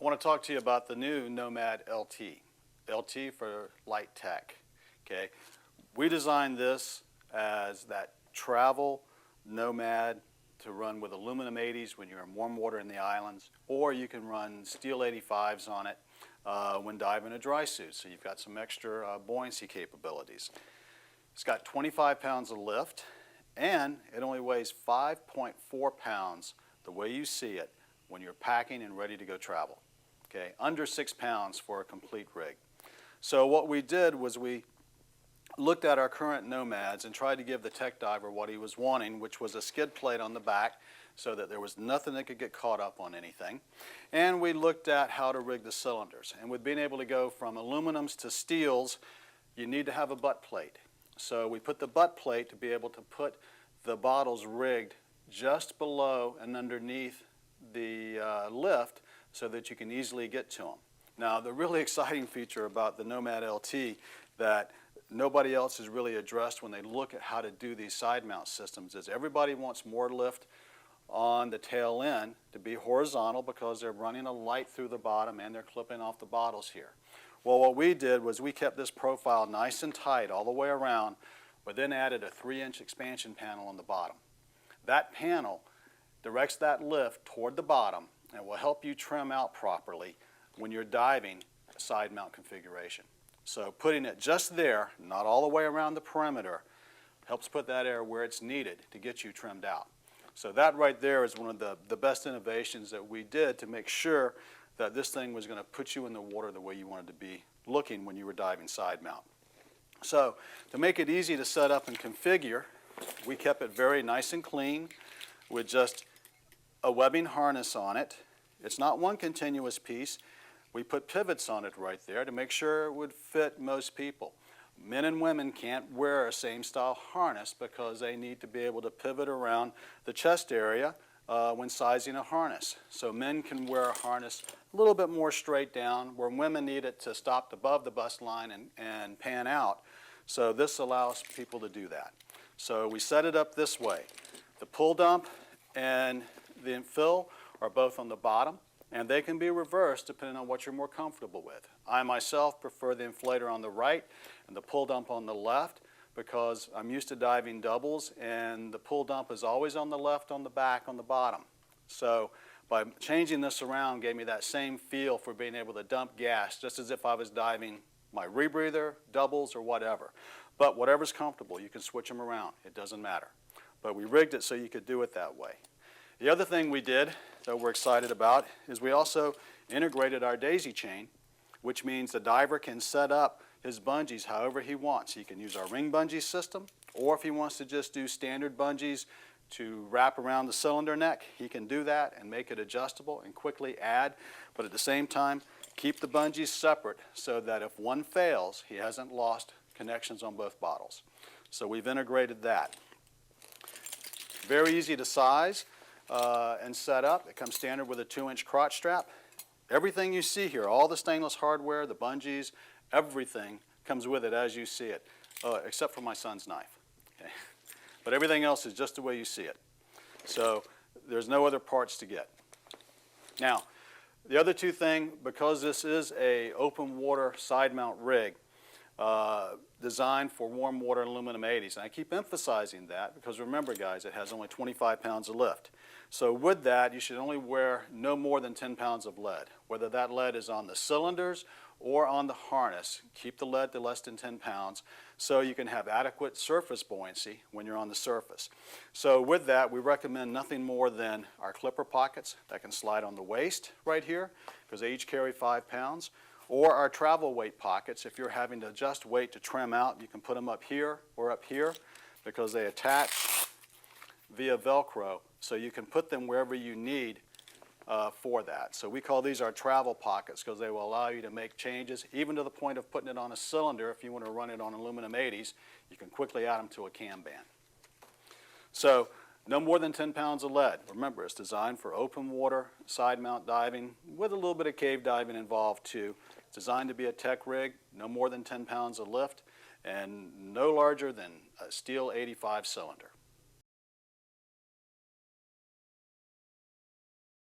want to talk to you about the new Nomad LT. LT for light tech. Okay, we designed this as that travel Nomad to run with aluminum 80s when you're in warm water in the islands, or you can run steel 85s on it when diving a dry suit. So you've got some extra buoyancy capabilities. It's got 25 pounds of lift, and it only weighs 5.4 pounds the way you see it when you're packing and ready to go travel. Okay, under 6 pounds for a complete rig. So what we did was we looked at our current Nomads and tried to give the tech diver what he was wanting, which was a skid plate on the back so that there was nothing that could get caught up on anything. And we looked at how to rig the cylinders. And with being able to go from aluminums to steels, you need to have a butt plate. So we put the butt plate to be able to put the bottles rigged just below and underneath the lift so that you can easily get to them. Now, the really exciting feature about the Nomad LT that nobody else has really addressed when they look at how to do these side mount systems is everybody wants more lift on the tail end to be horizontal because they're running a light through the bottom and they're clipping off the bottles here. Well, what we did was we kept this profile nice and tight all the way around, but then added a 3-inch expansion panel on the bottom. That panel directs that lift toward the bottom and will help you trim out properly when you're diving a side mount configuration. So putting it just there, not all the way around the perimeter, helps put that air where it's needed to get you trimmed out. So that right there is one of the best innovations that we did to make sure that this thing was going to put you in the water the way you wanted to be looking when you were diving side mount. So to make it easy to set up and configure, we kept it very nice and clean with just a webbing harness on it. It's not one continuous piece. We put pivots on it right there to make sure it would fit most people. Men and women can't wear a same style harness because they need to be able to pivot around the chest area when sizing a harness. So men can wear a harness a little bit more straight down, where women need it to stop above the bust line and pan out. So this allows people to do that. So we set it up this way. The pull dump and the fill are both on the bottom, and they can be reversed depending on what you're more comfortable with. I myself prefer the inflator on the right and the pull dump on the left because I'm used to diving doubles, and the pull dump is always on the left, on the back, on the bottom. So by changing this around gave me that same feel for being able to dump gas just as if I was diving my rebreather, doubles, or whatever. But whatever's comfortable, you can switch them around. It doesn't matter. But we rigged it so you could do it that way. The other thing we did that we're excited about is we also integrated our daisy chain, which means the diver can set up his bungees however he wants. He can use our ring bungee system, or if he wants to just do standard bungees to wrap around the cylinder neck, he can do that and make it adjustable and quickly add, but at the same time, keep the bungees separate so that if one fails, he hasn't lost connections on both bottles. So we've integrated that. Very easy to size and set up. It comes standard with a 2-inch crotch strap. Everything you see here, all the stainless hardware, the bungees, everything comes with it as you see it, except for my son's knife. Okay? But everything else is just the way you see it. So there's no other parts to get. Now, the other two things, because this is a open water side mount rig, designed for warm water aluminum 80s. And I keep emphasizing that because remember, guys, it has only 25 pounds of lift. So with that, you should only wear no more than 10 pounds of lead. Whether that lead is on the cylinders or on the harness, keep the lead to less than 10 pounds so you can have adequate surface buoyancy when you're on the surface. So with that, we recommend nothing more than our clipper pockets that can slide on the waist right here because they each carry 5 pounds. Or our travel weight pockets. If you're having to adjust weight to trim out, you can put them up here or up here because they attach via Velcro, so you can put them wherever you need for that. So we call these our travel pockets because they will allow you to make changes, even to the point of putting it on a cylinder. If you want to run it on aluminum 80s, you can quickly add them to a cam band. So no more than 10 pounds of lead. Remember, it's designed for open water, side mount diving, with a little bit of cave diving involved too. It's designed to be a tech rig, no more than 10 pounds of lift, and no larger than a steel 85 cylinder.